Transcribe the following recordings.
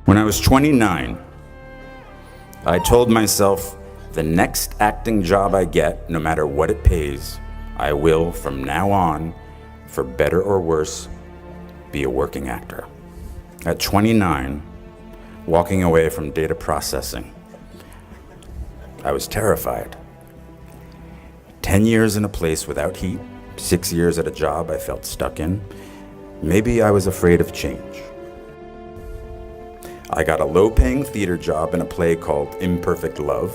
When I was 29, I told myself the next acting job I get, no matter what it pays, I will, from now on, for better or worse, be a working actor. At 29, walking away from data processing, I was terrified. 10 years in a place without heat, 6 years at a job I felt stuck in. Maybe I was afraid of change. I got a low-paying theater job in a play called Imperfect Love,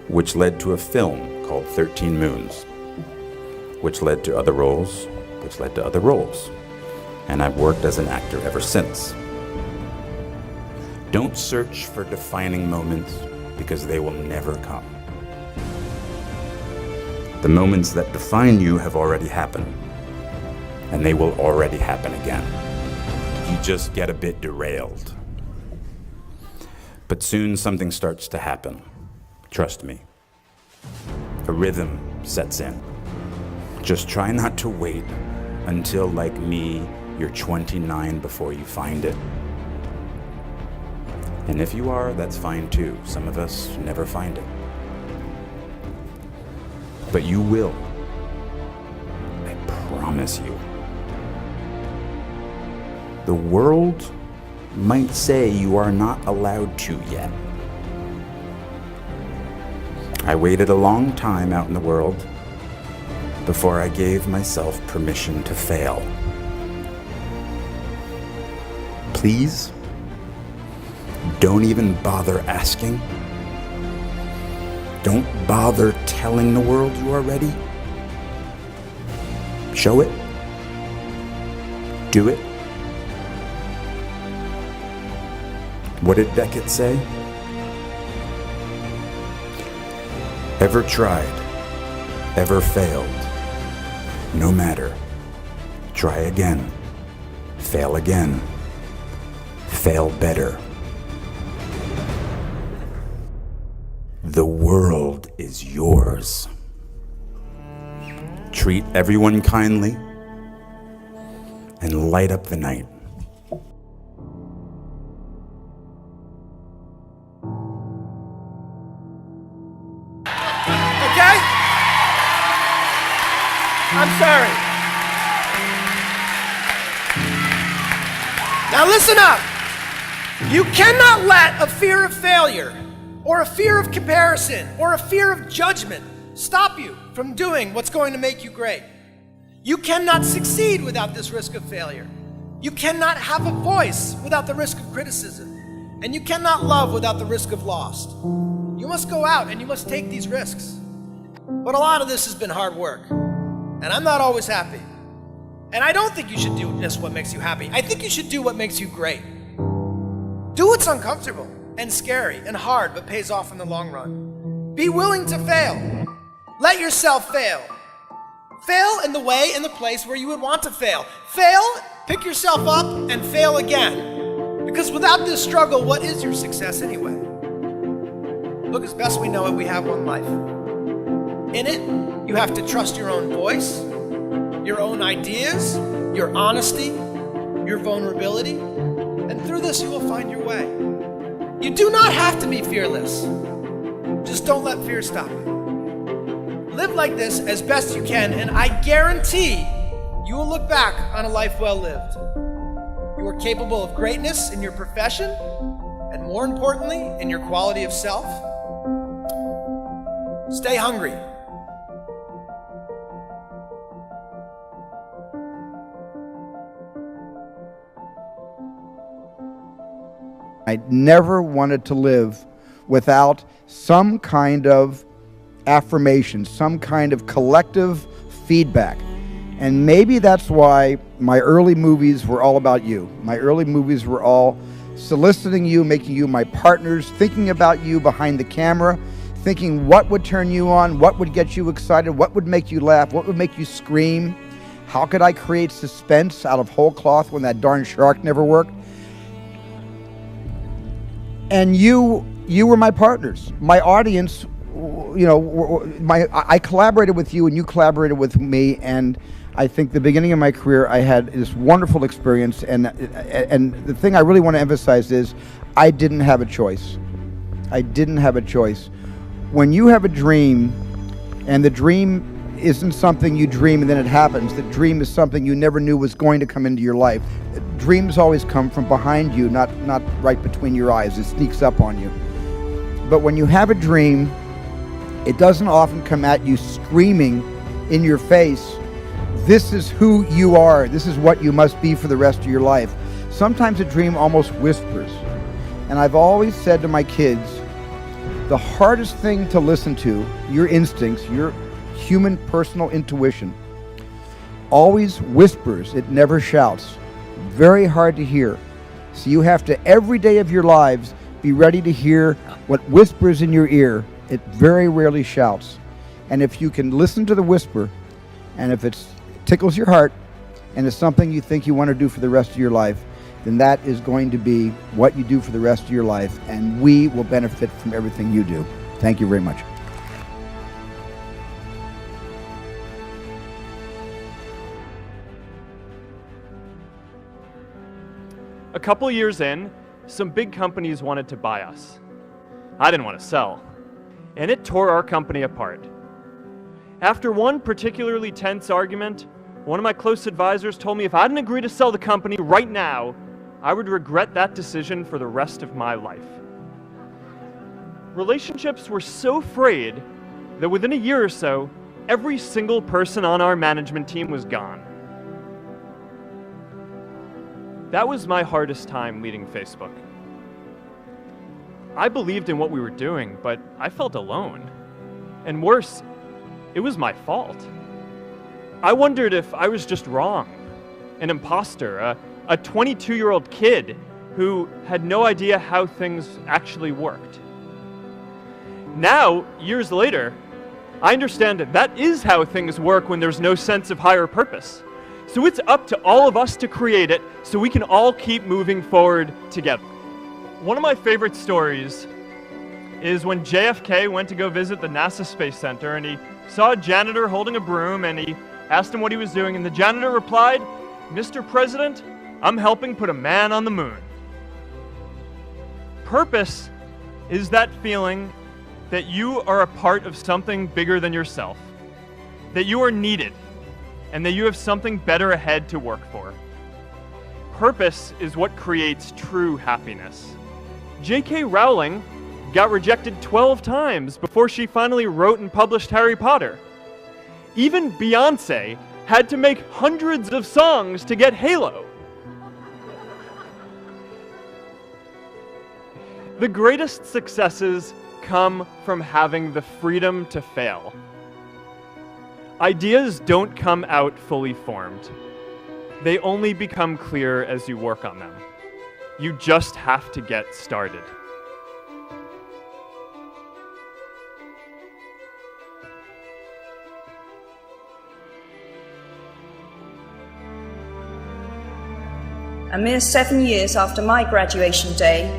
which led to a film called 13 Moons, which led to other roles, which led to other roles. And I've worked as an actor ever since. Don't search for defining moments because they will never come. The moments that define you have already happened, and they will already happen again. You just get a bit derailed. But soon something starts to happen. Trust me. A rhythm sets in. Just try not to wait until, like me, you're 29 before you find it. And if you are, that's fine too. Some of us never find it. But you will. I promise you. The world might say you are not allowed to yet. I waited a long time out in the world before I gave myself permission to fail. Please, don't even bother asking. Don't bother telling the world you are ready. Show it. Do it. What did Beckett say? Ever tried, ever failed, no matter. Try again, fail again, fail better. The world is yours. Treat everyone kindly and light up the night. I'm sorry. Now listen up. You cannot let a fear of failure or a fear of comparison or a fear of judgment stop you from doing what's going to make you great. You cannot succeed without this risk of failure. You cannot have a voice without the risk of criticism. And you cannot love without the risk of loss. You must go out and you must take these risks. But a lot of this has been hard work. And I'm not always happy. And I don't think you should do just what makes you happy. I think you should do what makes you great. Do what's uncomfortable and scary and hard, but pays off in the long run. Be willing to fail. Let yourself fail. Fail in the way, in the place where you would want to fail. Fail, pick yourself up, and fail again. Because without this struggle, what is your success anyway? Look, as best we know it, we have one life. In it, you have to trust your own voice, your own ideas, your honesty, your vulnerability, and through this you will find your way. You do not have to be fearless. Just don't let fear stop you. Live like this as best you can, and I guarantee you will look back on a life well lived. You are capable of greatness in your profession, and more importantly, in your quality of self. Stay hungry. I never wanted to live without some kind of affirmation, some kind of collective feedback. And maybe that's why my early movies were all about you. My early movies were all soliciting you, making you my partners, thinking about you behind the camera, thinking what would turn you on, what would get you excited, what would make you laugh, what would make you scream. How could I create suspense out of whole cloth when that darn shark never worked? And you were my partners. My audience, I collaborated with you and you collaborated with me, and I think the beginning of my career, I had this wonderful experience, and the thing I really want to emphasize is I didn't have a choice. I didn't have a choice. When you have a dream, and the dream isn't something you dream and then it happens, the dream is something you never knew was going to come into your life. Dreams always come from behind you, not right between your eyes. It sneaks up on you. But when you have a dream, it doesn't often come at you screaming in your face, this is who you are, this is what you must be for the rest of your life. Sometimes a dream almost whispers. And I've always said to my kids, the hardest thing to listen to, your instincts, your human personal intuition, always whispers, it never shouts. Very hard to hear. So you have to, every day of your lives, be ready to hear what whispers in your ear. It very rarely shouts. And if you can listen to the whisper, and if it tickles your heart, and it's something you think you want to do for the rest of your life, then that is going to be what you do for the rest of your life, and we will benefit from everything you do. Thank you very much. A couple years in, some big companies wanted to buy us. I didn't want to sell, and it tore our company apart. After one particularly tense argument, one of my close advisors told me if I didn't agree to sell the company right now, I would regret that decision for the rest of my life. Relationships were so frayed that within a year or so, every single person on our management team was gone. That was my hardest time leading Facebook. I believed in what we were doing, but I felt alone. And worse, it was my fault. I wondered if I was just wrong, an imposter, a 22-year-old kid who had no idea how things actually worked. Now, years later, I understand that is how things work when there's no sense of higher purpose. So it's up to all of us to create it so we can all keep moving forward together. One of my favorite stories is when JFK went to go visit the NASA Space Center, and he saw a janitor holding a broom, and he asked him what he was doing, and the janitor replied, "Mr. President, I'm helping put a man on the moon." Purpose is that feeling that you are a part of something bigger than yourself, that you are needed, and that you have something better ahead to work for. Purpose is what creates true happiness. J.K. Rowling got rejected 12 times before she finally wrote and published Harry Potter. Even Beyoncé had to make hundreds of songs to get Halo. The greatest successes come from having the freedom to fail. Ideas don't come out fully formed. They only become clear as you work on them. You just have to get started. A mere 7 years after my graduation day,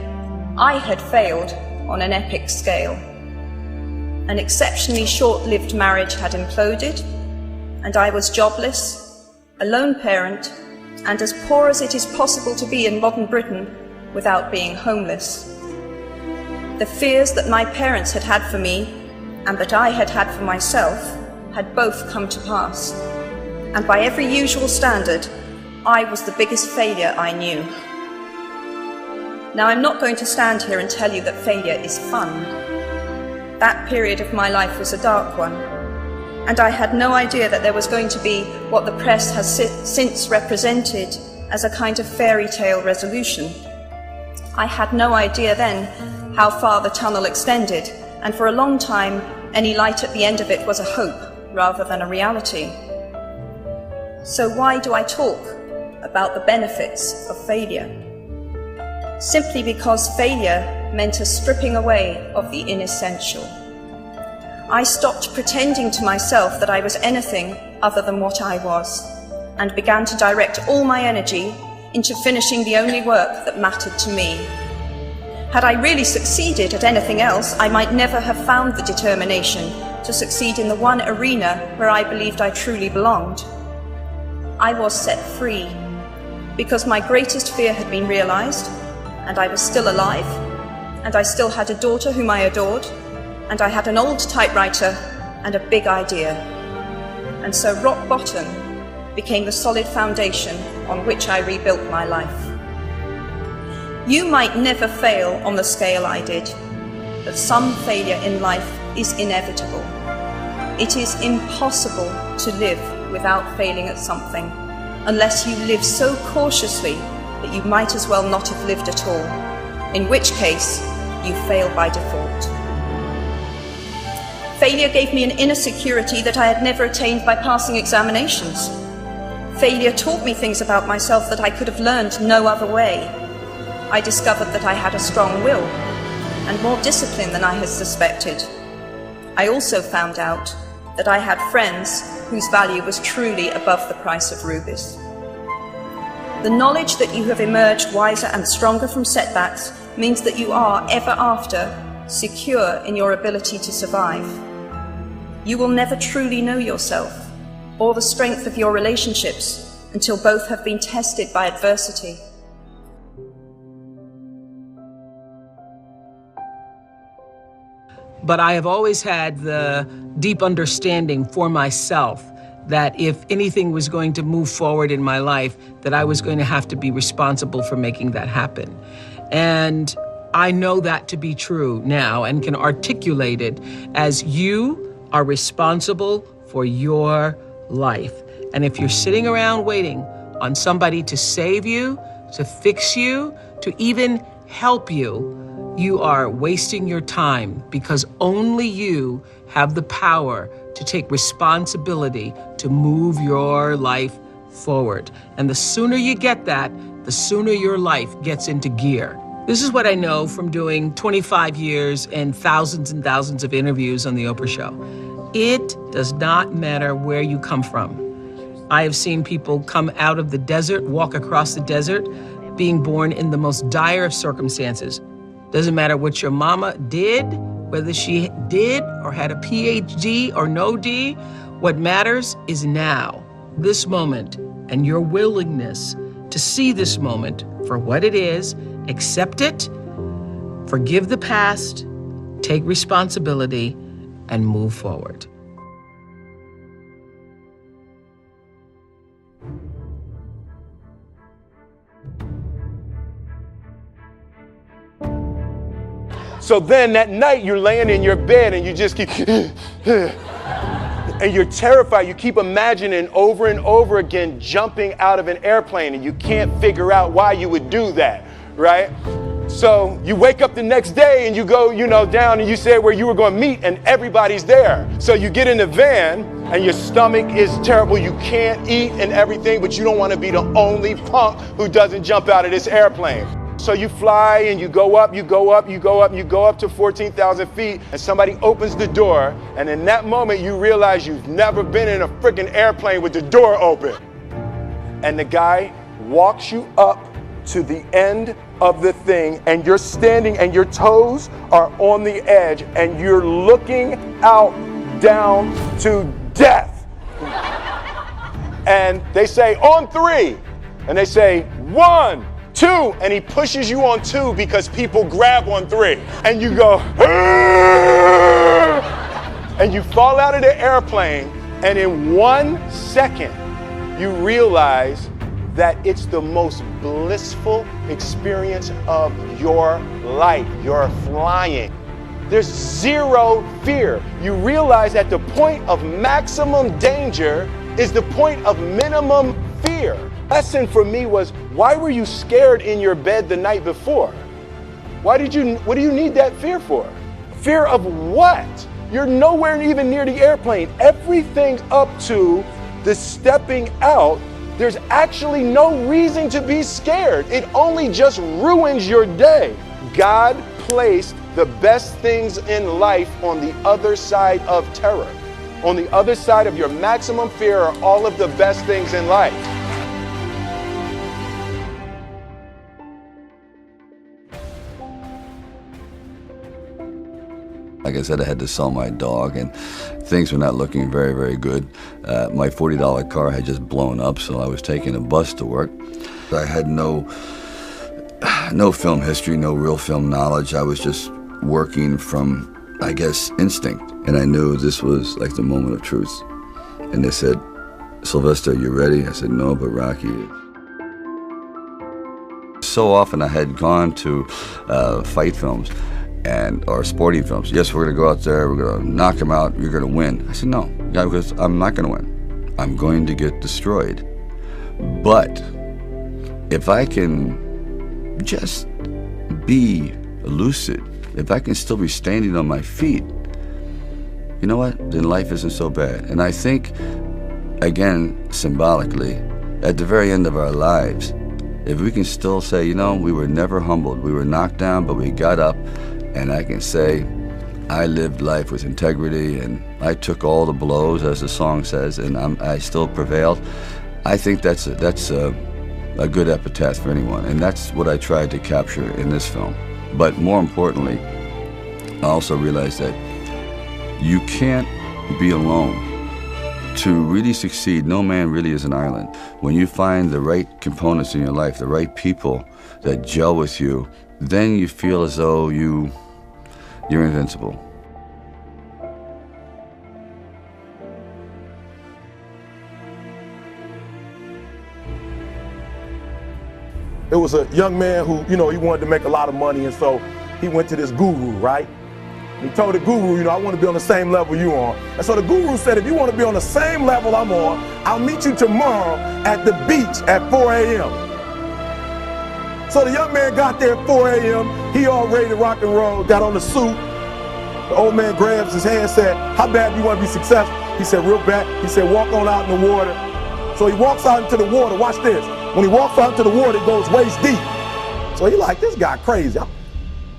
I had failed on an epic scale. An exceptionally short-lived marriage had imploded, and I was jobless, a lone parent, and as poor as it is possible to be in modern Britain without being homeless. The fears that my parents had had for me, and that I had had for myself, had both come to pass. And by every usual standard, I was the biggest failure I knew. Now, I'm not going to stand here and tell you that failure is fun. That period of my life was a dark one, and I had no idea that there was going to be what the press has since represented as a kind of fairy tale resolution. I had no idea then how far the tunnel extended, and for a long time, any light at the end of it was a hope rather than a reality. So why do I talk about the benefits of failure? Simply because failure meant a stripping away of the inessential. I stopped pretending to myself that I was anything other than what I was, and began to direct all my energy into finishing the only work that mattered to me. Had I really succeeded at anything else, I might never have found the determination to succeed in the one arena where I believed I truly belonged. I was set free because my greatest fear had been realized, and I was still alive, and I still had a daughter whom I adored, and I had an old typewriter and a big idea. And so rock bottom became the solid foundation on which I rebuilt my life. You might never fail on the scale I did, but some failure in life is inevitable. It is impossible to live without failing at something, unless you live so cautiously that you might as well not have lived at all, in which case you fail by default. Failure gave me an inner security that I had never attained by passing examinations. Failure taught me things about myself that I could have learned no other way. I discovered that I had a strong will and more discipline than I had suspected. I also found out that I had friends whose value was truly above the price of rubies. The knowledge that you have emerged wiser and stronger from setbacks means that you are, ever after, secure in your ability to survive. You will never truly know yourself or the strength of your relationships until both have been tested by adversity. But I have always had the deep understanding for myself that if anything was going to move forward in my life, that I was going to have to be responsible for making that happen. And I know that to be true now and can articulate it as you are responsible for your life. And if you're sitting around waiting on somebody to save you, to fix you, to even help you, you are wasting your time, because only you have the power to take responsibility to move your life forward. And the sooner you get that, the sooner your life gets into gear. This is what I know from doing 25 years and thousands of interviews on The Oprah Show. It does not matter where you come from. I have seen people come out of the desert, walk across the desert, being born in the most dire of circumstances. Doesn't matter what your mama did, whether she did or had a PhD or no D. What matters is now, this moment, and your willingness to see this moment for what it is, accept it, forgive the past, take responsibility, and move forward. So then that night you're laying in your bed and you just keep, and you're terrified. You keep imagining over and over again jumping out of an airplane, and you can't figure out why you would do that, right? So you wake up the next day and you go, down, and you said where you were going to meet, and everybody's there. So you get in the van and your stomach is terrible. You can't eat and everything, but you don't want to be the only punk who doesn't jump out of this airplane. So you fly and you go up to 14,000 feet, and somebody opens the door, and in that moment you realize you've never been in a freaking airplane with the door open. And the guy walks you up to the end of the thing, and you're standing and your toes are on the edge and you're looking out down to death. And they say, on 3. And they say, 1, 2, and he pushes you on 2 because people grab on 3. And you go, and you fall out of the airplane, and in 1 second, you realize that it's the most blissful experience of your life. You're flying. There's zero fear. You realize that the point of maximum danger is the point of minimum fear. Lesson for me was, why were you scared in your bed the night before? What do you need that fear for? Fear of what? You're nowhere even near the airplane. Everything up to the stepping out, there's actually no reason to be scared. It only just ruins your day. God placed the best things in life on the other side of terror. On the other side of your maximum fear are all of the best things in life. Like I said, I had to sell my dog, and things were not looking very, very good. My $40 car had just blown up, so I was taking a bus to work. I had no film history, no real film knowledge. I was just working from, I guess, instinct. And I knew this was like the moment of truth. And they said, "Sylvester, you ready?" I said, "No, but Rocky is." So often I had gone to fight films or sporting films. "Yes, we're gonna go out there, we're gonna knock him out, you're gonna win." I said, "No, because I'm not gonna win. I'm going to get destroyed. But if I can just be lucid, if I can still be standing on my feet, you know what? Then life isn't so bad." And I think, again, symbolically, at the very end of our lives, if we can still say, you know, we were never humbled, we were knocked down, but we got up, and I can say, I lived life with integrity, and I took all the blows, as the song says, and I still prevailed. I think that's a good epitaph for anyone, and that's what I tried to capture in this film. But more importantly, I also realized that you can't be alone. To really succeed, no man really is an island. When you find the right components in your life, the right people that gel with you, then you feel as though you're invincible. It was a young man who, you know, he wanted to make a lot of money, and so he went to this guru, right? He told the guru, you know, "I want to be on the same level you on." And so the guru said, "If you want to be on the same level I'm on, I'll meet you tomorrow at the beach at 4 a.m. So the young man got there at 4 a.m. He all ready to rock and roll, got on the suit. The old man grabs his hand and said, "How bad do you want to be successful?" He said, "Real bad." He said, "Walk on out in the water." So he walks out into the water. Watch this. When he walks out into the water, it goes waist deep. So he like, "This guy crazy."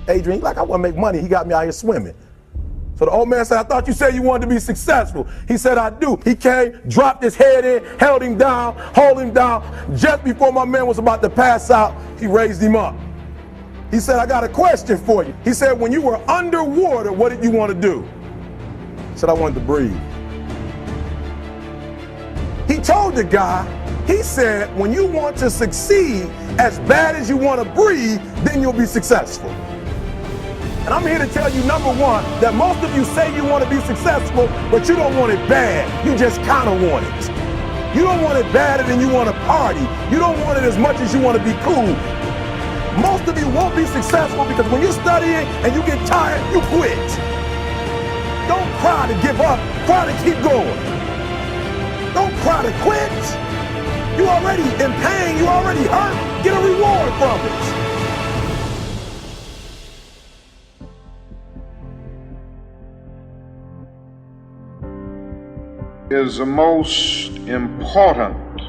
Adrian, he like, "I want to make money. He got me out here swimming." So the old man said, "I thought you said you wanted to be successful." He said, "I do." He came, dropped his head in, held him down, hold him down. Just before my man was about to pass out, he raised him up. He said, "I got a question for you." He said, "When you were underwater, what did you want to do?" He said, "I wanted to breathe." He told the guy, he said, "When you want to succeed as bad as you want to breathe, then you'll be successful." And I'm here to tell you, number one, that most of you say you want to be successful, but you don't want it bad. You just kind of want it. You don't want it badder than you want to party. You don't want it as much as you want to be cool. Most of you won't be successful because when you're studying and you get tired, you quit. Don't cry to give up. Cry to keep going. Don't cry to quit. You already in pain. You already hurt. Get a reward from it. Is the most important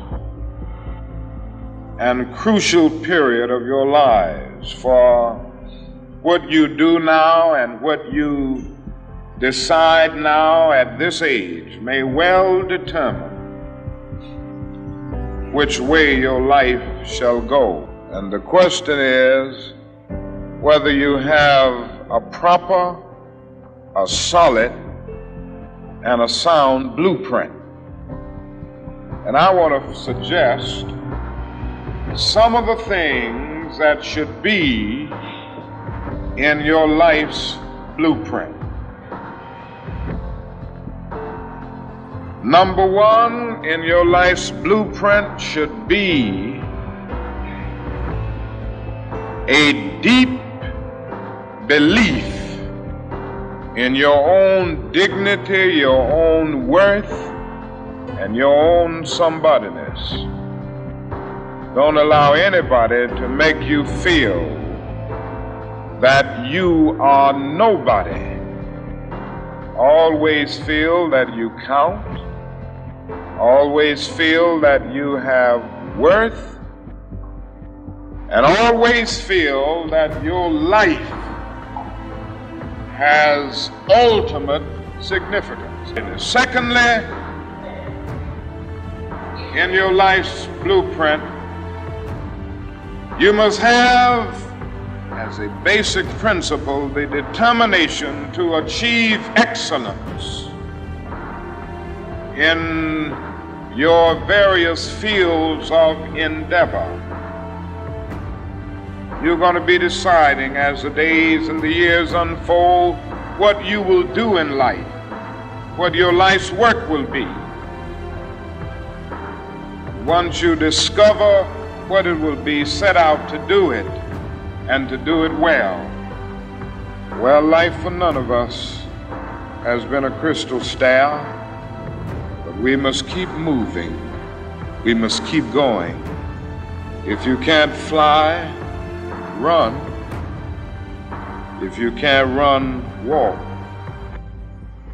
and crucial period of your lives, for what you do now and what you decide now at this age may well determine which way your life shall go. And the question is whether you have a proper, a solid, and a sound blueprint. And I want to suggest some of the things that should be in your life's blueprint. Number one in your life's blueprint should be a deep belief in your own dignity, your own worth, and your own somebodyness. Don't allow anybody to make you feel that you are nobody. Always feel that you count. Always feel that you have worth. And always feel that your life has ultimate significance. And secondly, in your life's blueprint, you must have as a basic principle the determination to achieve excellence in your various fields of endeavor. You're going to be deciding as the days and the years unfold what you will do in life, what your life's work will be. Once you discover what it will be, set out to do it and to do it well. Well, life for none of us has been a crystal stair, but we must keep moving. We must keep going. If you can't fly, run. If you can't run, walk.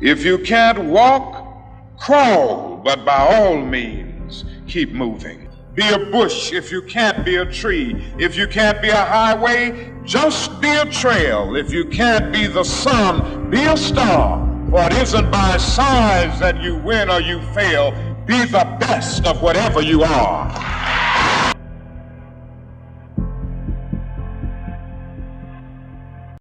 If you can't walk, crawl, but by all means, keep moving. Be a bush if you can't be a tree. If you can't be a highway, just be a trail. If you can't be the sun, be a star. For it isn't by size that you win or you fail. Be the best of whatever you are.